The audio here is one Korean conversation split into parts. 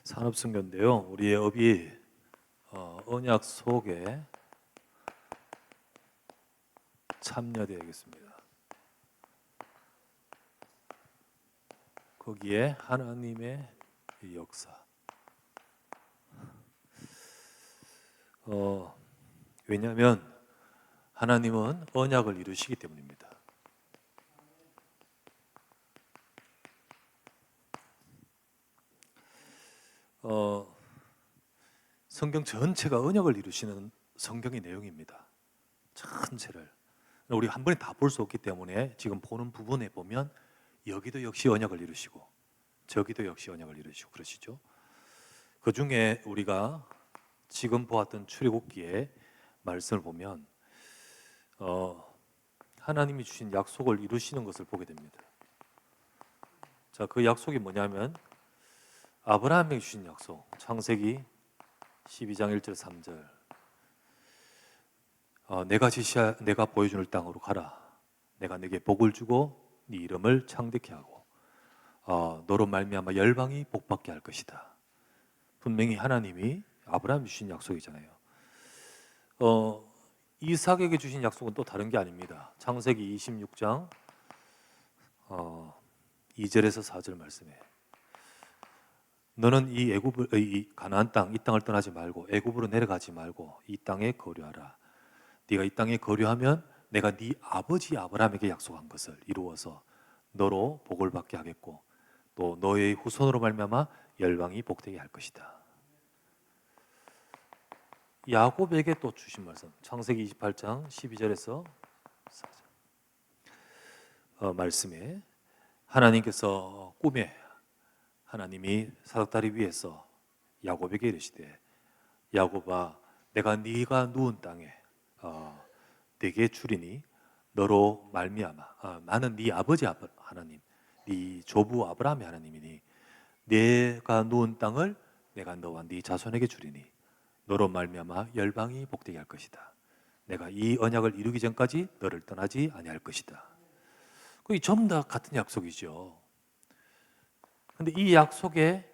산업선교인데요. 우리의 업이 언약 속에 참여되겠습니다. 거기에 하나님의 역사. 왜냐하면 하나님은 언약을 이루시기 때문입니다. 성경 전체가 언약을 이루시는 성경의 내용입니다. 전체를 우리 한 번에 다 볼 수 없기 때문에 지금 보는 부분에 보면 여기도 역시 언약을 이루시고 저기도 역시 언약을 이루시고 그러시죠. 그 중에 우리가 지금 보았던 출애굽기의 말씀을 보면 하나님이 주신 약속을 이루시는 것을 보게 됩니다. 자, 그 약속이 뭐냐면 아브라함에게 주신 약속, 창세기 12장 1절 3절. 내가 보여주는 땅으로 가라. 내가 네게 복을 주고 네 이름을 창대케 하고 너로 말미암아 열방이 복받게 할 것이다. 분명히 하나님이 아브라함 주신 약속이잖아요. 이삭에게 주신 약속은 또 다른 게 아닙니다. 창세기 26장 2절에서 4절 말씀에 너는 이 가나안 땅, 이 땅을 떠나지 말고 애굽으로 내려가지 말고 이 땅에 거류하라. 네가 이 땅에 거류하면 내가 네 아버지 아브라함에게 약속한 것을 이루어서 너로 복을 받게 하겠고 또 너의 후손으로 말미암아 열방이 복되게 할 것이다. 야곱에게 또 주신 말씀 창세기 28장 12절에서 4절 말씀에 하나님께서 꿈에 하나님이 사닥다리 위에서 야곱에게 이르시되 야곱아 내가 네가 누운 땅에 네게 주리니 너로 말미암아 나는 네 아버지 하나님 네 조부 아브라함의 하나님이니 네가 누운 땅을 내가 너와 네 자손에게 주리니 너로 말미암아 열방이 복되게 할 것이다. 내가 이 언약을 이루기 전까지 너를 떠나지 아니할 것이다. 이 전부 다 같은 약속이죠. 근데 이 약속의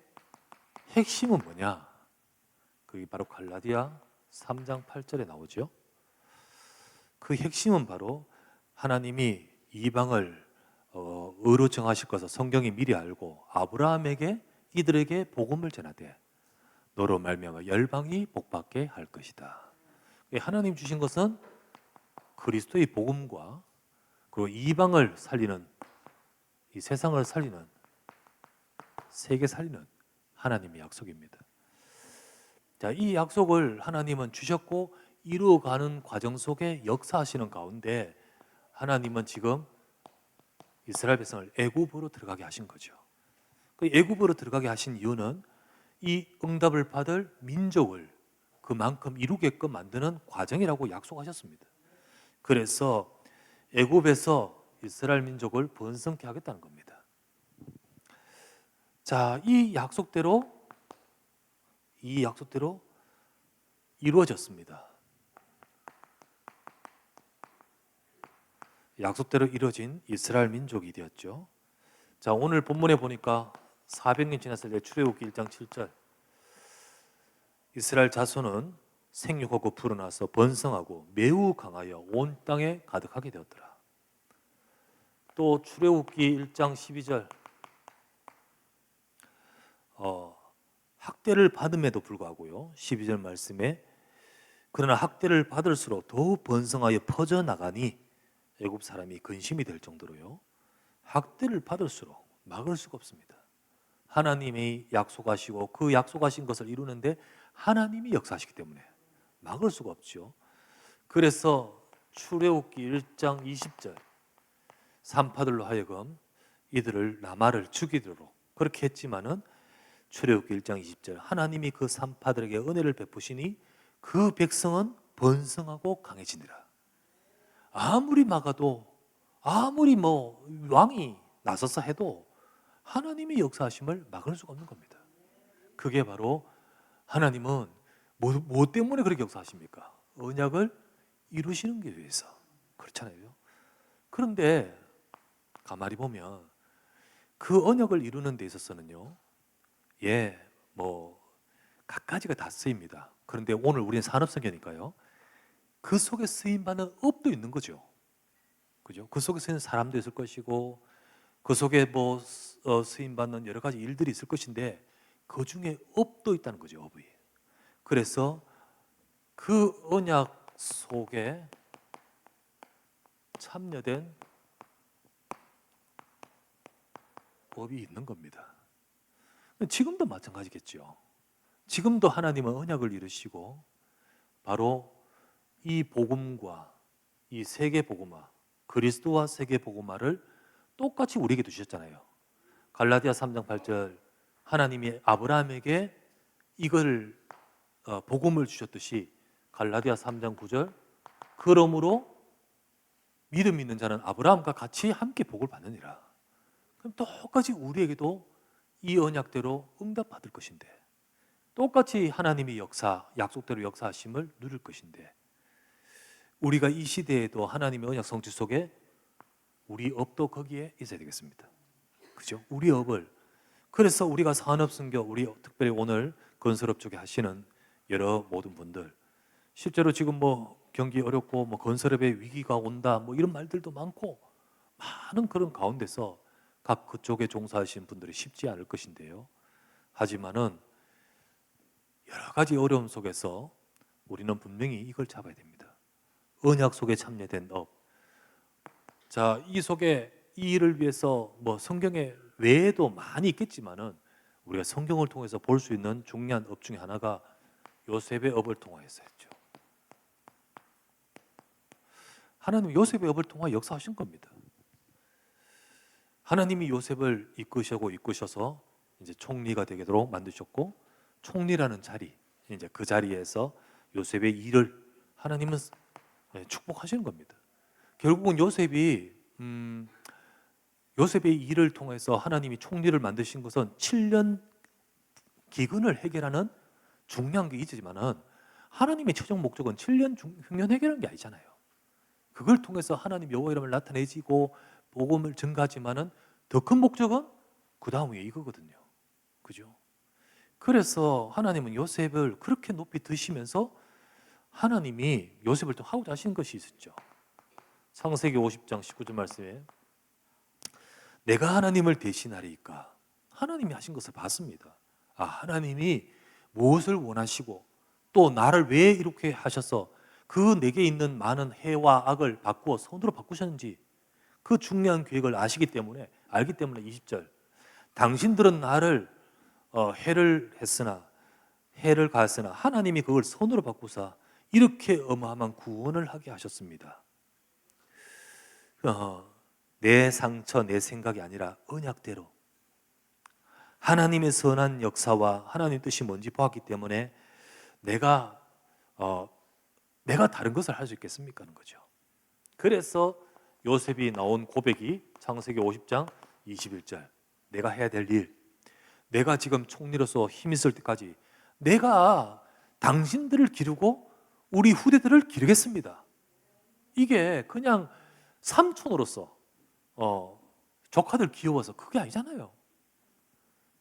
핵심은 뭐냐? 그게 바로 갈라디아 3장 8절에 나오죠. 그 핵심은 바로 하나님이 이방을 의로 정하실 것을 성경이 미리 알고 아브라함에게 이들에게 복음을 전하되 너로 말미암아 열방이 복받게 할 것이다. 하나님 주신 것은 그리스도의 복음과 그리고 이방을 살리는 이 세상을 살리는 세계 살리는 하나님의 약속입니다. 자, 이 약속을 하나님은 주셨고 이루어가는 과정 속에 역사하시는 가운데 하나님은 지금 이스라엘 백성을 애굽으로 들어가게 하신 거죠. 그 애굽으로 들어가게 하신 이유는 이 응답을 받을 민족을 그만큼 이루게끔 만드는 과정이라고 약속하셨습니다. 그래서 애굽에서 이스라엘 민족을 번성케 하겠다는 겁니다. 자, 이 약속대로 이루어졌습니다. 약속대로 이루어진 이스라엘 민족이 되었죠. 자, 오늘 본문에 보니까 400년 지났을 때 출애굽기 1장 7절 이스라엘 자손은 생육하고 불어나서 번성하고 매우 강하여 온 땅에 가득하게 되었더라. 또 출애굽기 1장 12절 학대를 받음에도 불구하고요 12절 말씀에 그러나 학대를 받을수록 더욱 번성하여 퍼져나가니 애굽 사람이 근심이 될 정도로요 학대를 받을수록 막을 수가 없습니다. 하나님이 약속하시고 그 약속하신 것을 이루는데 하나님이 역사하시기 때문에 막을 수가 없죠. 그래서 출애굽기 1장 20절 산파들로 하여금 이들을 나마를 죽이도록 그렇게 했지만은 출애굽기 1장 20절 하나님이 그 산파들에게 은혜를 베푸시니 그 백성은 번성하고 강해지니라. 아무리 막아도 아무리 왕이 나서서 해도 하나님의 역사하심을 막을 수가 없는 겁니다. 그게 바로 하나님은 뭐 때문에 그렇게 역사하십니까? 언약을 이루시는 게 위해서 그렇잖아요. 그런데 가만히 보면 그 언약을 이루는 데 있어서는요 뭐 갖가지가 다 쓰입니다. 그런데 오늘 우리는 산업성경이니까요. 그 속에 쓰임받는 업도 있는 거죠. 그죠? 그 속에 쓰이는 사람도 있을 것이고 그 속에 뭐 쓰임받는 여러 가지 일들이 있을 것인데 그 중에 업도 있다는 거죠. 업이. 그래서 그 언약 속에 참여된 업이 있는 겁니다. 지금도 마찬가지겠죠. 지금도 하나님은 언약을 이루시고 바로 이 복음과 이 세계 복음화, 그리스도와 세계 복음화를 똑같이 우리에게 주셨잖아요. 갈라디아 3장 8절 하나님이 아브라함에게 이걸 복음을 주셨듯이 갈라디아 3장 9절 그러므로 믿음 있는 자는 아브라함과 같이 함께 복을 받느니라. 그럼 똑같이 우리에게도 이 언약대로 응답받을 것인데 똑같이 하나님의 역사, 약속대로 역사하심을 누릴 것인데 우리가 이 시대에도 하나님의 언약 성취 속에 우리 업도 거기에 있어야 되겠습니다. 그죠? 우리 업을. 그래서 우리가 산업선교, 우리 특별히 오늘 건설업 쪽에 하시는 여러 모든 분들 실제로 지금 뭐 경기 어렵고 뭐 건설업에 위기가 온다 뭐 이런 말들도 많고 많은 그런 가운데서 각 그쪽에 종사하시는 분들이 쉽지 않을 것인데요. 하지만은 여러 가지 어려움 속에서 우리는 분명히 이걸 잡아야 됩니다. 언약 속에 참여된 업. 자, 이 속에 이 일을 위해서 뭐 성경에 외에도 많이 있겠지만은 우리가 성경을 통해서 볼 수 있는 중요한 업 중에 하나가 요셉의 업을 통하였었죠. 하나님 요셉의 업을 통하 역사하신 겁니다. 하나님이 요셉을 이끄셔서 이제 총리가 되도록 만드셨고 총리라는 자리, 이제 그 자리에서 요셉의 일을 하나님은 축복하시는 겁니다. 결국은 요셉의 일을 통해서 하나님이 총리를 만드신 것은 7년 기근을 해결하는 중요한 게 있지만은 하나님의 최종 목적은 7년 흉년 해결하는 게 아니잖아요. 그걸 통해서 하나님 여호와 이름을 나타내지고 복음을 증가하지만은 더 큰 목적은 그 다음에 이거거든요. 그죠? 그래서 하나님은 요셉을 그렇게 높이 드시면서 하나님이 요셉을 또 하고자 하신 것이 있었죠. 창세기 50장 19절 말씀에 내가 하나님을 대신하리이까. 하나님이 하신 것을 봤습니다. 아, 하나님이 무엇을 원하시고 또 나를 왜 이렇게 하셔서 그 내게 있는 많은 해와 악을 바꾸어 선으로 바꾸셨는지 그 중요한 계획을 알기 때문에 20절 당신들은 나를 해를 가했으나 하나님이 그걸 선으로 바꾸사 이렇게 어마어마한 구원을 하게 하셨습니다. 내 상처, 내 생각이 아니라 언약대로 하나님의 선한 역사와 하나님의 뜻이 뭔지 보았기 때문에 내가 다른 것을 할 수 있겠습니까? 하는 거죠. 그래서 요셉이 나온 고백이 창세기 50장 21절 내가 해야 될 일, 내가 지금 총리로서 힘 있을 때까지 내가 당신들을 기르고 우리 후대들을 기르겠습니다. 이게 그냥 삼촌으로서 조카들 귀여워서 그게 아니잖아요.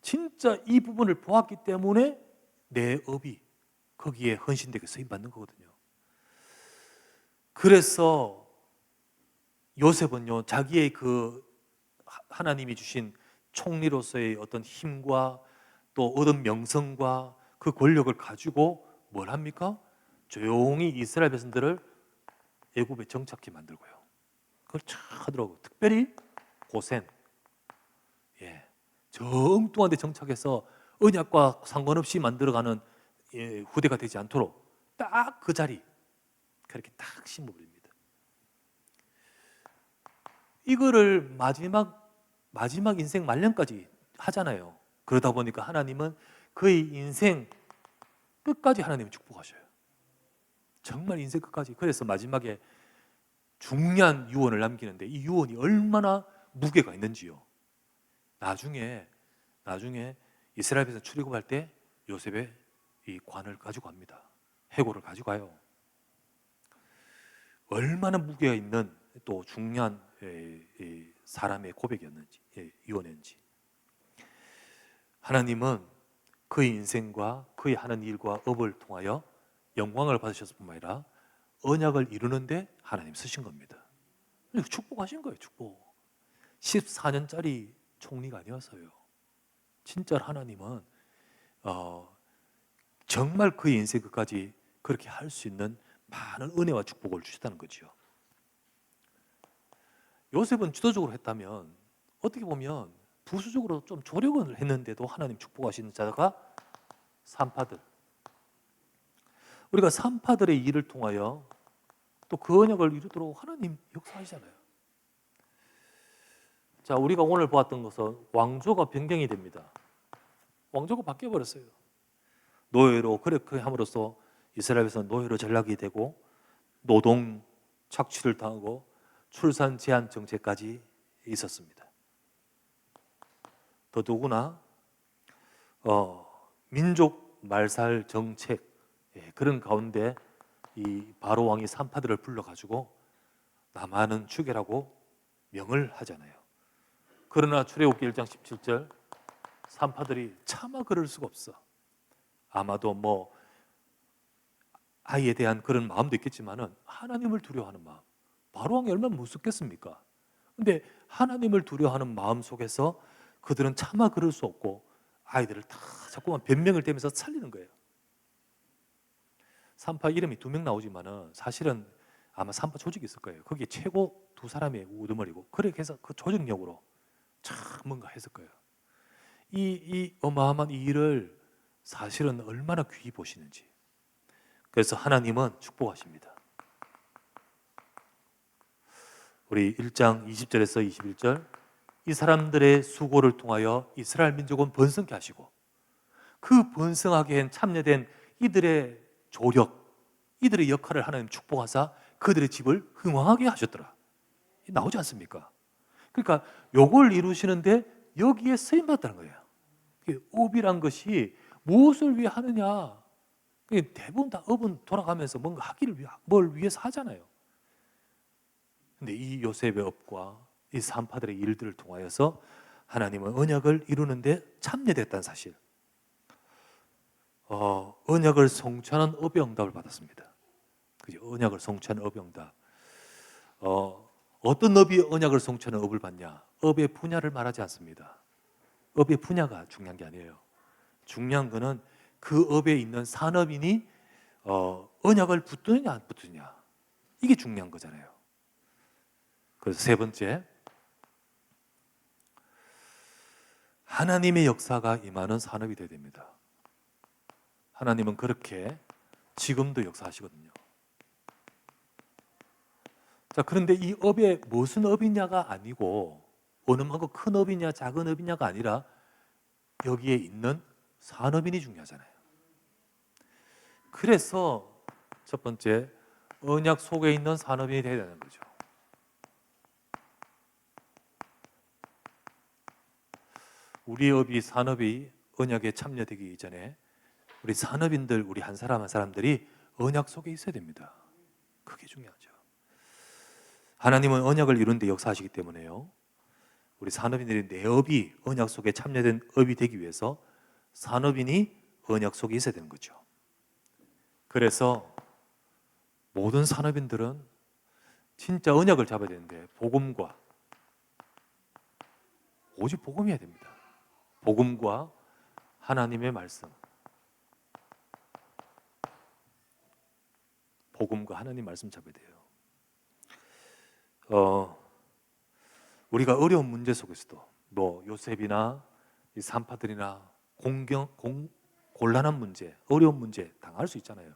진짜 이 부분을 보았기 때문에 내 업이 거기에 헌신되게 쓰임받는 거거든요. 그래서 요셉은요 자기의 그 하나님이 주신 총리로서의 어떤 힘과 또 얻은 명성과 그 권력을 가지고 뭘 합니까? 조용히 이스라엘 백성들을 애굽에 정착해 만들고요. 그걸 쫙 하더라고요. 특별히 고센, 저 엉뚱한 데 정착해서 언약과 상관없이 만들어가는 후대가 되지 않도록 딱 그 자리 그렇게 딱 심어버립니다. 이거를 마지막 인생 말년까지 하잖아요. 그러다 보니까 하나님은 그의 인생 끝까지 하나님이 축복하셔요. 정말 인생 끝까지. 그래서 마지막에 중요한 유언을 남기는데 이 유언이 얼마나 무게가 있는지요. 나중에 이스라엘 백성 출애굽할 때 요셉의 이 관을 가지고 갑니다. 해골을 가지고 가요. 얼마나 무게가 있는 또 중요한 유언인지 하나님은 그의 인생과 그의 하는 일과 업을 통하여 영광을 받으셨을 뿐만 아니라 언약을 이루는데 하나님 쓰신 겁니다. 축복하신 거예요. 축복. 14년짜리 총리가 아니었어요. 진짜 하나님은 정말 그의 인생 끝까지 그렇게 할 수 있는 많은 은혜와 축복을 주셨다는 거죠. 요셉은 주도적으로 했다면 어떻게 보면 부수적으로 좀 조력을 했는데도 하나님 축복하시는 자가 산파들. 우리가 산파들의 일을 통하여 또 그 언약을 이루도록 하나님 역사하시잖아요. 자, 우리가 오늘 보았던 것은 왕조가 변경이 됩니다. 왕조가 바뀌어버렸어요. 노예로 그렇게 함으로써 이스라엘에서 노예로 전락이 되고 노동 착취를 당하고 출산 제한 정책까지 있었습니다. 더더구나 민족 말살 정책 그런 가운데 이 바로 왕이 산파들을 불러가지고 남한은 죽여라고 명을 하잖아요. 그러나 출애굽기 1장 17절 산파들이 차마 그럴 수가 없어. 아마도 뭐 아이에 대한 그런 마음도 있겠지만은 하나님을 두려워하는 마음. 바로 왕이 얼마나 무섭겠습니까? 근데 하나님을 두려워하는 마음 속에서 그들은 차마 그럴 수 없고 아이들을 다 자꾸만 변명을 대면서 살리는 거예요. 산파 이름이 2명 나오지만은 사실은 아마 산파 조직이 있을 거예요. 거기에 최고 2사람의 우두머리고 그렇게 해서 그 조직력으로 참 뭔가 했을 거예요. 이 어마어마한 이 일을 사실은 얼마나 귀히 보시는지. 그래서 하나님은 축복하십니다. 우리 1장 20절에서 21절 이 사람들의 수고를 통하여 이스라엘 민족은 번성케 하시고 그 번성하게 참여된 이들의 조력, 이들의 역할을 하나님 축복하사 그들의 집을 흥왕하게 하셨더라. 나오지 않습니까? 그러니까 요걸 이루시는데 여기에 쓰임 받았다는 거예요. 업이란 것이 무엇을 위해 하느냐? 대부분 다 업은 돌아가면서 뭔가 하기를 위해 뭘 위해서 하잖아요. 근데 이 요셉의 업과 이 산파들의 일들을 통하여서 하나님은 언약을 이루는데 참여됐다는 사실. 언약을 성취하는 업의 응답을 받았습니다. 그죠? 언약을 성취하는 업의 응답. 어떤 업이 언약을 성취하는 업을 받냐? 업의 분야를 말하지 않습니다. 업의 분야가 중요한 게 아니에요. 중요한 거는 그 업에 있는 산업인이 언약을 붙드느냐 안 붙드느냐 이게 중요한 거잖아요. 그래서 세 번째, 하나님의 역사가 임하는 산업이 되어야 됩니다. 하나님은 그렇게 지금도 역사하시거든요. 자, 그런데 이 업에 무슨 업이냐가 아니고 어느 만큼 큰 업이냐 작은 업이냐가 아니라 여기에 있는 산업인이 중요하잖아요. 그래서 첫 번째, 언약 속에 있는 산업인이 되어야 되는 거죠. 우리 업이 산업이 언약에 참여되기 이전에 우리 산업인들, 우리 한 사람 한 사람들이 언약 속에 있어야 됩니다. 그게 중요하죠. 하나님은 언약을 이루는 데 역사하시기 때문에요. 우리 산업인들이 내 업이 언약 속에 참여된 업이 되기 위해서 산업인이 언약 속에 있어야 되는 거죠. 그래서 모든 산업인들은 진짜 언약을 잡아야 되는데 복음과 오직 복음이어야 됩니다. 복음과 하나님의 말씀, 복음과 하나님 말씀 잡아야 돼요. 우리가 어려운 문제 속에서도 뭐 요셉이나 이 산파들이나 곤란한 문제, 어려운 문제 당할 수 있잖아요.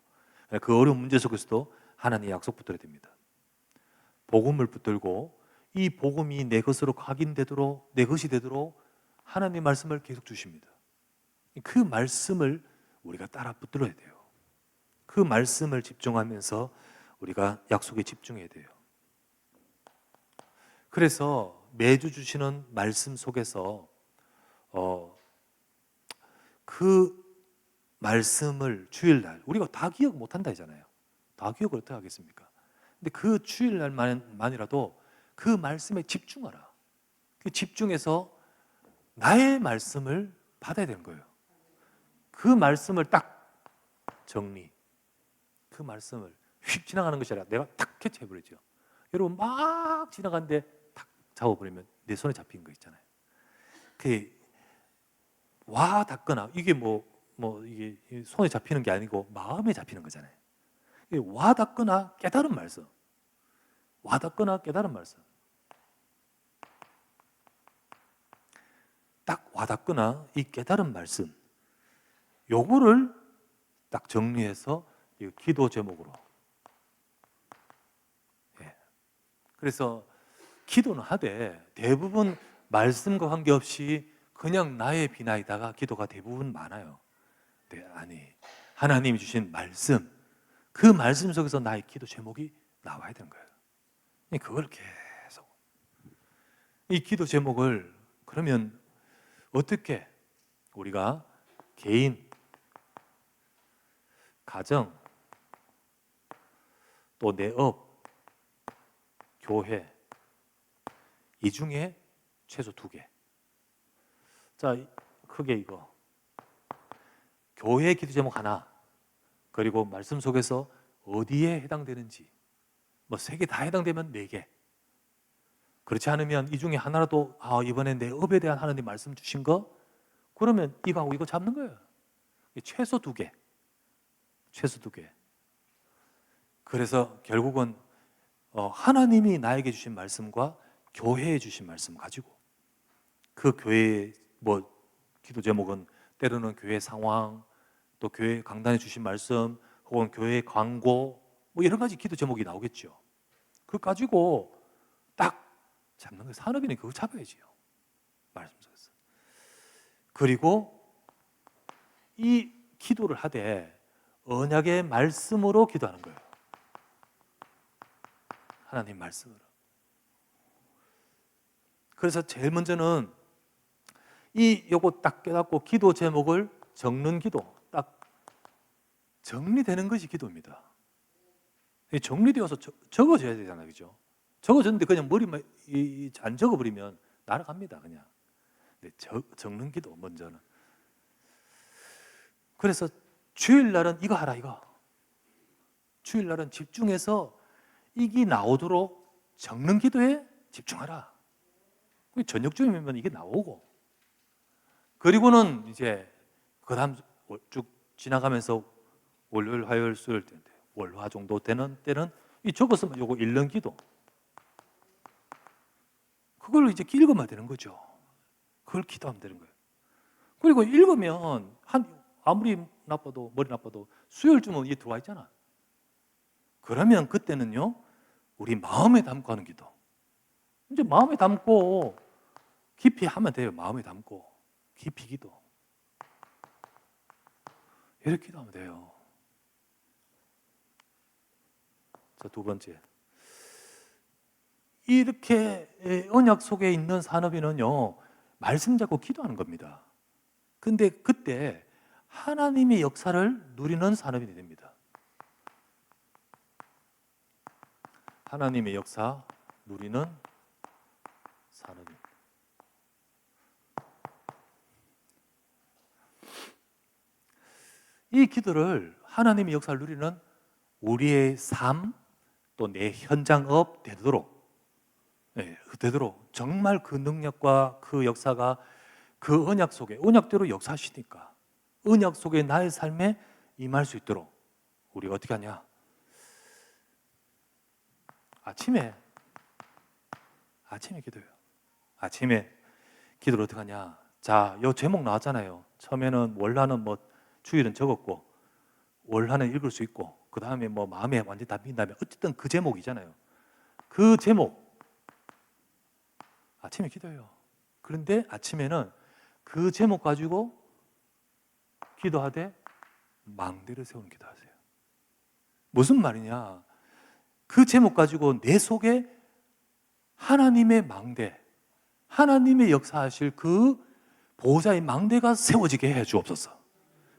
그 어려운 문제 속에서도 하나님의 약속 붙들어야 됩니다. 복음을 붙들고 이 복음이 내 것으로 각인되도록, 내 것이 되도록 하나님의 말씀을 계속 주십니다. 그 말씀을 우리가 따라 붙들어야 돼요. 그 말씀을 집중하면서 우리가 약속에 집중해야 돼요. 그래서 매주 주시는 말씀 속에서 그 말씀을 주일날 우리가 다 기억 못한다 하잖아요. 다 기억을 어떻게 하겠습니까? 근데 그 주일날만이라도 그 말씀에 집중하라. 그 집중해서 나의 말씀을 받아야 되는 거예요. 그 말씀을 딱 정리, 그 말씀을 휙 지나가는 것이 아니라 내가 탁 캐치해버리죠. 여러분 막 지나가는데 탁 잡아버리면 내 손에 잡힌 거 있잖아요. 그 와 닿거나 이게 이게 손에 잡히는 게 아니고 마음에 잡히는 거잖아요. 와 닿거나 깨달은 말씀, 와 닿거나 깨달은 말씀, 딱 와 닿거나 이 깨달은 말씀, 요거를 딱 정리해서 이 기도 제목으로. 예. 그래서 기도는 하되 대부분 말씀과 관계없이 그냥 나의 비나이다가 기도가 대부분 많아요. 네, 아니, 하나님이 주신 말씀, 그 말씀 속에서 나의 기도 제목이 나와야 되는 거예요. 그걸 계속 이 기도 제목을 그러면 어떻게 우리가 개인, 가정, 또 내 업, 교회 이 중에 최소 2개. 자, 크게 이거 교회 기도 제목 하나, 그리고 말씀 속에서 어디에 해당되는지 3개 다 해당되면 4개. 그렇지 않으면 이 중에 하나라도 이번에 내 업에 대한 하나님 말씀 주신 거, 그러면 이거하고 이거 잡는 거예요. 최소 2개. 최소 2개. 그래서 결국은 하나님이 나에게 주신 말씀과 교회에 주신 말씀 가지고 그 교회의 기도 제목은 때로는 교회 상황, 또 교회 강단에 주신 말씀, 혹은 교회 광고, 여러 가지 기도 제목이 나오겠죠. 그거 가지고 딱 잡는 거예요. 산업인이 그거 잡아야지요. 말씀 속에서. 그리고 이 기도를 하되 언약의 말씀으로 기도하는 거예요. 하나님 말씀으로. 그래서 제일 먼저는 요거 딱 깨닫고 기도 제목을 적는 기도, 딱 정리되는 것이 기도입니다. 정리되어서 적어져야 되잖아요, 그죠? 적어졌는데 그냥 머리만 안 적어버리면 날아갑니다, 그냥. 근데 적는 기도 먼저는. 그래서 주일날은 이거 하라, 이거. 주일날은 집중해서 이게 나오도록 적는 기도에 집중하라. 저녁쯤이면 이게 나오고, 그리고는 이제 그 다음 쭉 지나가면서 월요일, 화요일, 수요일 때인데 월화 정도 되는 때는 이 적었으면 요거 읽는 기도, 그걸 이제 읽으면 되는 거죠. 그걸 기도하면 되는 거예요. 그리고 읽으면 아무리 머리 나빠도 수요일쯤은 이게 들어와 있잖아. 그러면 그때는요, 우리 마음에 담고 하는 기도. 이제 마음에 담고 깊이 하면 돼요. 마음에 담고 깊이 기도. 이렇게 기도하면 돼요. 자, 2번째. 이렇게 언약 속에 있는 산업인은요, 말씀 잡고 기도하는 겁니다. 근데 그때 하나님의 역사를 누리는 산업인이 됩니다. 하나님의 역사 누리는 산업인. 이 기도를 하나님의 역사를 누리는 우리의 삶, 또 내 현장업 되도록 정말 그 능력과 그 역사가 그 언약 속에, 언약대로 역사하시니까 언약 속에 나의 삶에 임할 수 있도록 우리가 어떻게 하냐? 아침에 기도해요. 아침에 기도를 어떻게 하냐? 자, 요 제목 나왔잖아요. 처음에는 월화는 주일은 적었고 월화는 읽을 수 있고, 그 다음에 마음에 완전히 담긴 다음에 어쨌든 그 제목이잖아요. 그 제목 아침에 기도해요. 그런데 아침에는 그 제목 가지고 기도하되 망대를 세우는 기도하세요. 무슨 말이냐? 그 제목 가지고 내 속에 하나님의 망대, 하나님의 역사하실 그 보호자의 망대가 세워지게 해 주옵소서.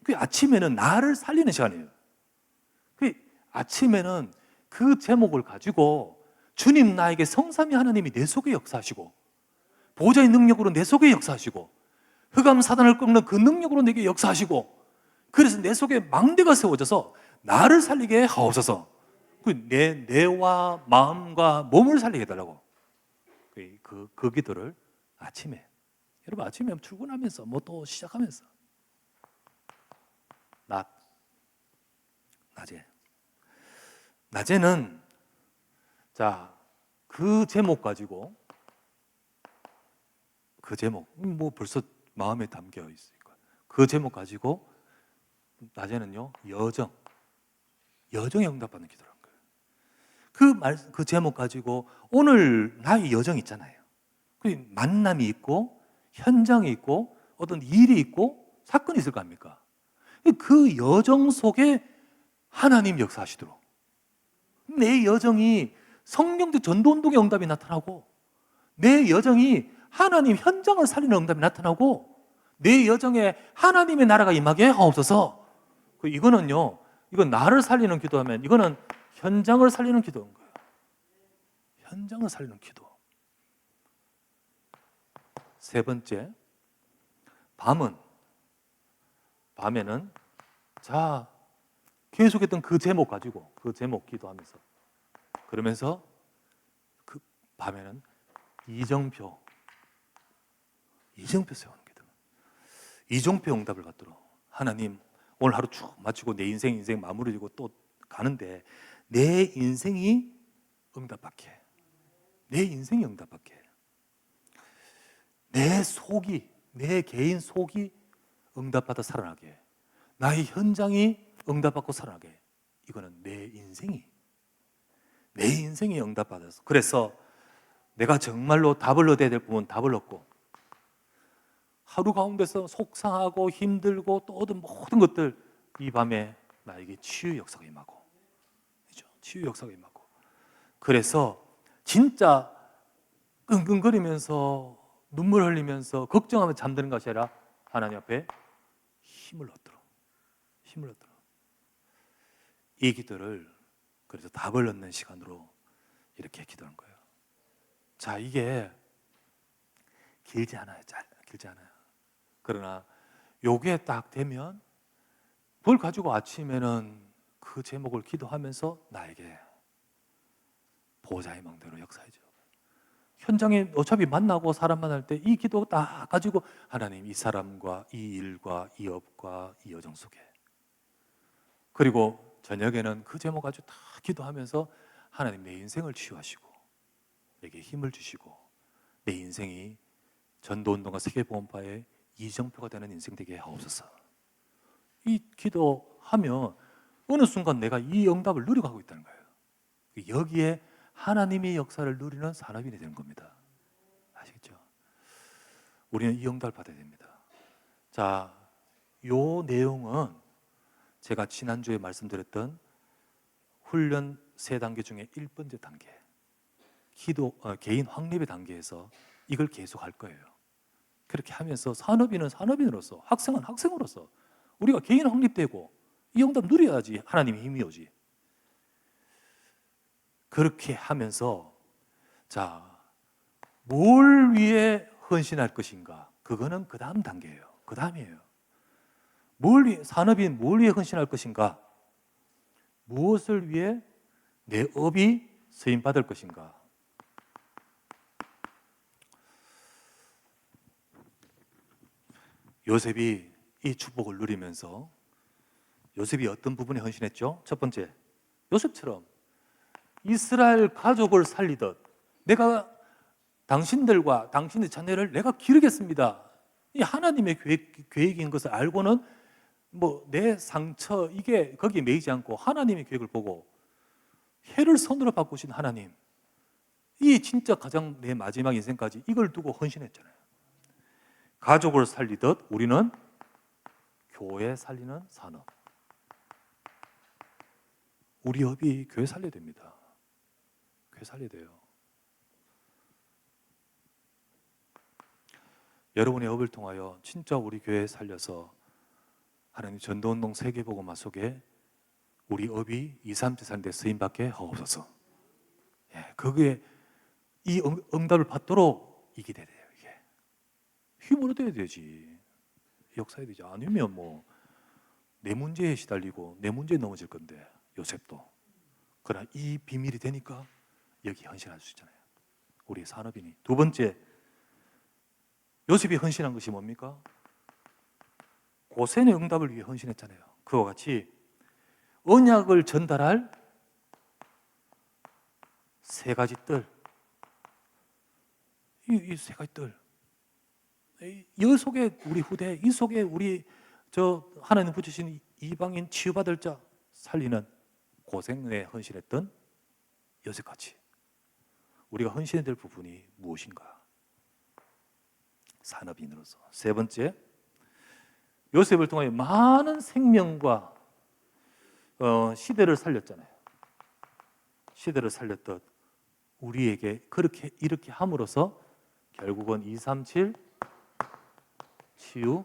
그 아침에는 나를 살리는 시간이에요. 그 아침에는 그 제목을 가지고 주님, 나에게 성삼위 하나님이 내 속에 역사하시고 보호자의 능력으로 내 속에 역사하시고 흑암 사단을 꺾는 그 능력으로 내게 역사하시고 그래서 내 속에 망대가 세워져서 나를 살리게 하옵소서. 내 뇌와 마음과 몸을 살리게 해달라고. 그 기도를 아침에, 여러분 아침에 출근하면서 뭐 또 시작하면서 낮에는 자, 그 제목 가지고 그 제목 뭐 벌써 마음에 담겨 있으니까 그 제목 가지고 낮에는요 여정에 응답받는 기도라는 거예요. 그 제목 가지고 오늘 나의 여정 있잖아요. 그 만남이 있고 현장이 있고 어떤 일이 있고 사건이 있을 거 아닙니까? 그 여정 속에 하나님 역사하시도록 내 여정이 성령적 전도운동의 응답이 나타나고 내 여정이 하나님 현장을 살리는 응답이 나타나고 내 여정에 하나님의 나라가 임하게 하옵소서. 이건 나를 살리는 기도하면 이거는 현장을 살리는 기도인 거예요. 현장을 살리는 기도. 세 번째, 밤에는 계속했던 그 제목 가지고 그 제목 기도하면서 그러면서 그 밤에는 이정표 세우는 기도. 이정표 응답을 받도록 하나님 오늘 하루 쭉 마치고 내 인생 마무리되고 또 가는데 내 인생이 응답받게, 내 인생이 응답받게, 내 개인 속이 응답받아 살아나게, 나의 현장이 응답받고 살아나게. 이거는 내 인생이 응답받아서. 그래서 내가 정말로 답을 얻어야 될 부분 답을 얻고 하루 가운데서 속상하고 힘들고 또 얻은 모든 것들 이 밤에 나에게 치유 역사가 임하고, 그렇죠? 치유 역사가 임하고. 그래서 진짜 끙끙거리면서 눈물 흘리면서 걱정하며 잠드는 것이 아니라 하나님 앞에 힘을 얻도록 이 기도를 그래서 답을 얻는 시간으로 이렇게 기도한 거예요. 자, 이게 길지 않아요. 그러나 요게 딱 되면 그걸 가지고 아침에는 그 제목을 기도하면서 나에게 보호자의 망대로 역사해줘. 현장에 어차피 만나고 사람 만날 때 이 기도 딱 가지고 하나님 이 사람과 이 일과 이 업과 이 여정 속에, 그리고 저녁에는 그 제목 가지고 다 기도하면서 하나님 내 인생을 치유하시고 내게 힘을 주시고 내 인생이 전도운동과 세계보험파의 이정표가 되는 인생 되게 하옵소서. 이 기도하면 어느 순간 내가 이 응답을 누리고 가고 있다는 거예요. 여기에 하나님의 역사를 누리는 산업인이 되는 겁니다. 아시겠죠? 우리는 이 응답을 받아야 됩니다. 자, 요 내용은 제가 지난주에 말씀드렸던 훈련 3단계 중에 1번째 단계, 개인 확립의 단계에서 이걸 계속 할 거예요. 그렇게 하면서 산업인은 산업인으로서, 학생은 학생으로서 우리가 개인 확립되고 이 응답 누려야지 하나님의 힘이 오지. 그렇게 하면서 뭘 위해 헌신할 것인가? 그거는 그 다음 단계예요. 그 다음이에요. 산업인 뭘 위해 헌신할 것인가? 무엇을 위해 내 업이 쓰임받을 것인가? 요셉이 이 축복을 누리면서 요셉이 어떤 부분에 헌신했죠? 첫 번째, 요셉처럼 이스라엘 가족을 살리듯 내가 당신들과 당신의 자녀를 내가 기르겠습니다. 이 하나님의 계획인 것을 알고는 내 상처 이게 거기에 매이지 않고 하나님의 계획을 보고 해를 선으로 바꾸신 하나님, 이 진짜 가장 내 마지막 인생까지 이걸 두고 헌신했잖아요. 가족을 살리듯 우리는 교회 살리는 산업, 우리 업이 교회 살려야 됩니다. 교회 살려야 돼요. 여러분의 업을 통하여 진짜 우리 교회 살려서 하나님 전도운동 세계복음화 속에 우리 업이 2, 3대 사는데 쓰임받게 하옵소서. 거기에 이 응답을 받도록 이게 돼야 돼요. 이게 힘으로 돼야 되지. 역사해야 되지. 아니면 내 문제에 시달리고 내 문제에 넘어질 건데, 요셉도. 그러나 이 비밀이 되니까 여기 헌신할 수 있잖아요. 우리 산업인이. 두 번째, 요셉이 헌신한 것이 뭡니까? 고센의 응답을 위해 헌신했잖아요. 그와 같이 언약을 전달할 세 가지 뜰, 이 세 가지 뜰, 이 속에 우리 후대, 이 속에 우리 하나님 붙이신 이방인 치유받을 자 살리는 고생에 헌신했던 요셉같이 우리가 헌신해야 될 부분이 무엇인가? 산업인으로서. 세 번째, 요셉을 통하여 많은 생명과 시대를 살렸잖아요. 시대를 살렸던 우리에게 그렇게 이렇게 함으로써 결국은 237 치유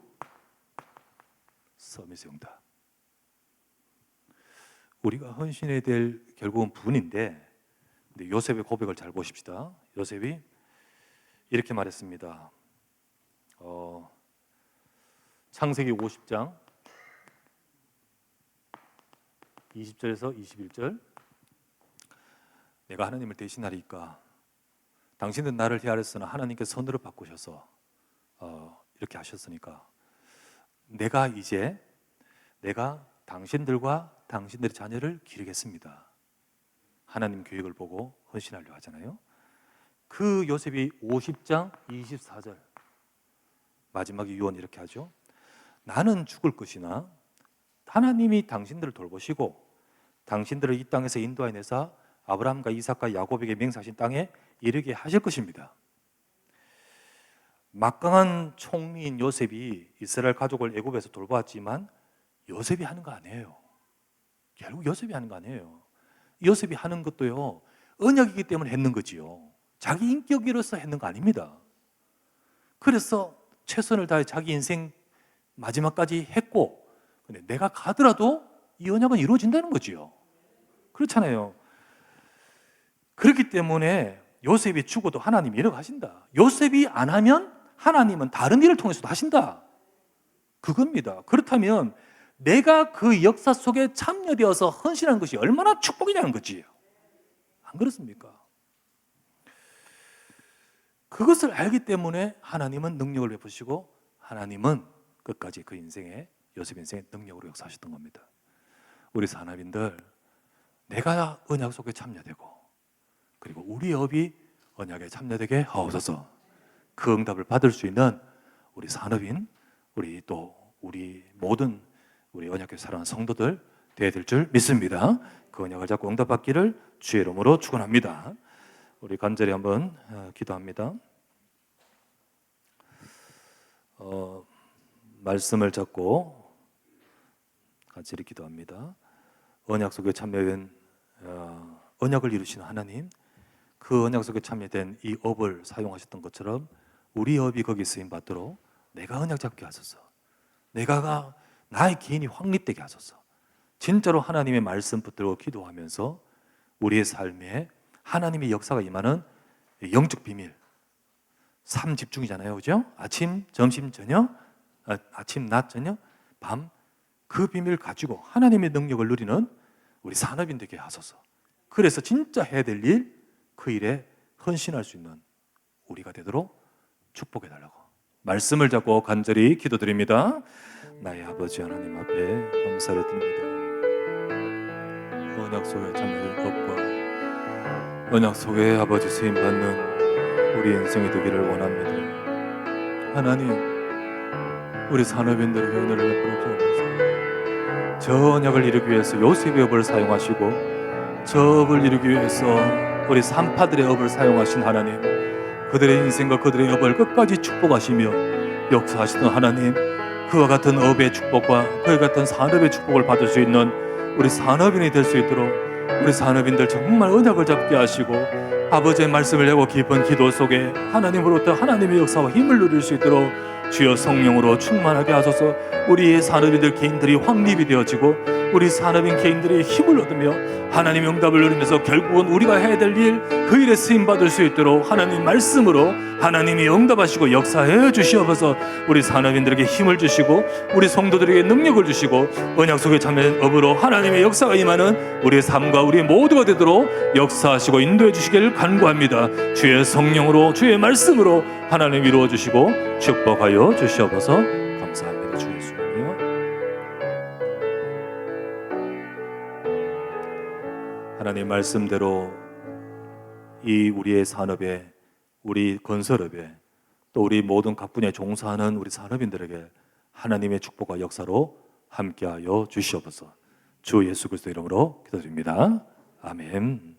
서밋의 응답, 우리가 헌신해야 될 결국은 부분인데, 근데 요셉의 고백을 잘 보십시다. 요셉이 이렇게 말했습니다. 창세기 50장 20절에서 21절, 내가 하나님을 대신하리까 당신은 나를 헤아렸으나 하나님께서 선으로 바꾸셔서 이렇게 하셨으니까 내가 당신들과 당신들의 자녀를 기르겠습니다. 하나님 계획을 보고 헌신하려고 하잖아요. 그 요셉이 50장 24절 마지막 유언 이렇게 하죠. 나는 죽을 것이나 하나님이 당신들을 돌보시고 당신들을 이 땅에서 인도하여내사 아브라함과 이삭과 야곱에게 맹세하신 땅에 이르게 하실 것입니다. 막강한 총리인 요셉이 이스라엘 가족을 애굽에서 돌보았지만 요셉이 하는 거 아니에요. 결국 요셉이 하는 거 아니에요. 요셉이 하는 것도요, 언약이기 때문에 했는 거지요. 자기 인격으로서 했는 거 아닙니다. 그래서 최선을 다해 자기 인생 마지막까지 했고, 근데 내가 가더라도 이 언약은 이루어진다는 거지요. 그렇잖아요. 그렇기 때문에 요셉이 죽어도 하나님이 일어가신다. 요셉이 안 하면 하나님은 다른 일을 통해서도 하신다. 그겁니다. 그렇다면 내가 그 역사 속에 참여되어서 헌신하는 것이 얼마나 축복이냐는 거지요. 안 그렇습니까? 그것을 알기 때문에 하나님은 능력을 베푸시고 하나님은 끝까지 그 인생에, 요셉 인생의 능력으로 역사하셨던 겁니다. 우리 산업인들, 내가 언약 속에 참여되고 그리고 우리 업이 언약에 참여되게 하옵소서. 그 응답을 받을 수 있는 우리 산업인, 우리 모든 우리 언약교회 사랑하는 성도들 되어야 될 줄 믿습니다. 그 언약을 잡고 응답받기를 주의 이름으로 축원합니다. 우리 간절히 한번 기도합니다. 말씀을 잡고 간절히 기도합니다. 언약 속에 참여된 언약을 이루시는 하나님, 그 언약 속에 참여된 이 업을 사용하셨던 것처럼 우리 업이 거기 쓰임 받도록 내가 언약 잡게 하소서. 내가 나의 개인이 확립되게 하소서. 진짜로 하나님의 말씀 붙들고 기도하면서 우리의 삶에 하나님의 역사가 임하는 영적 비밀, 삶 집중이잖아요, 그죠? 아침, 점심, 저녁, 아침, 낮, 저녁, 밤, 그 비밀을 가지고 하나님의 능력을 누리는 우리 산업인 되게 하소서. 그래서 진짜 해야 될 일, 그 일에 헌신할 수 있는 우리가 되도록 축복해달라고 말씀을 잡고 간절히 기도드립니다. 나의 아버지 하나님 앞에 감사를 드립니다. 언약 속에 참여될 것과 언약 속에 아버지 쓰임받는 우리 인생이 되기를 원합니다. 하나님, 우리 산업인들에게 은혜를 베풀어 주옵소서. 저 언약을 이루기 위해서 요셉의 업을 사용하시고 저 업을 이루기 위해서 우리 산파들의 업을 사용하신 하나님, 그들의 인생과 그들의 업을 끝까지 축복하시며 역사하시던 하나님, 그와 같은 업의 축복과 그와 같은 산업의 축복을 받을 수 있는 우리 산업인이 될 수 있도록 우리 산업인들 정말 언약을 잡게 하시고 아버지의 말씀을 내고 깊은 기도 속에 하나님으로부터 하나님의 역사와 힘을 누릴 수 있도록 주여 성령으로 충만하게 하소서. 우리의 산업인들 개인들이 확립이 되어지고 우리 산업인 개인들이 힘을 얻으며 하나님의 응답을 누리면서 결국은 우리가 해야 될 일, 그 일에 쓰임받을 수 있도록 하나님 말씀으로 하나님이 응답하시고 역사해 주시옵소서. 우리 산업인들에게 힘을 주시고 우리 성도들에게 능력을 주시고 언약 속에 참여된 업으로 하나님의 역사가 임하는 우리의 삶과 우리 모두가 되도록 역사하시고 인도해 주시기를 간구합니다. 주의 성령으로 주의 말씀으로 하나님 이루어 주시고 축복하여 주시옵소서. 감사합니다. 주 예수님이요. 하나님 말씀대로 이 우리의 산업에, 우리 건설업에, 또 우리 모든 각 분야에 종사하는 우리 산업인들에게 하나님의 축복과 역사로 함께하여 주시옵소서. 주 예수 그리스도 이름으로 기도드립니다. 아멘.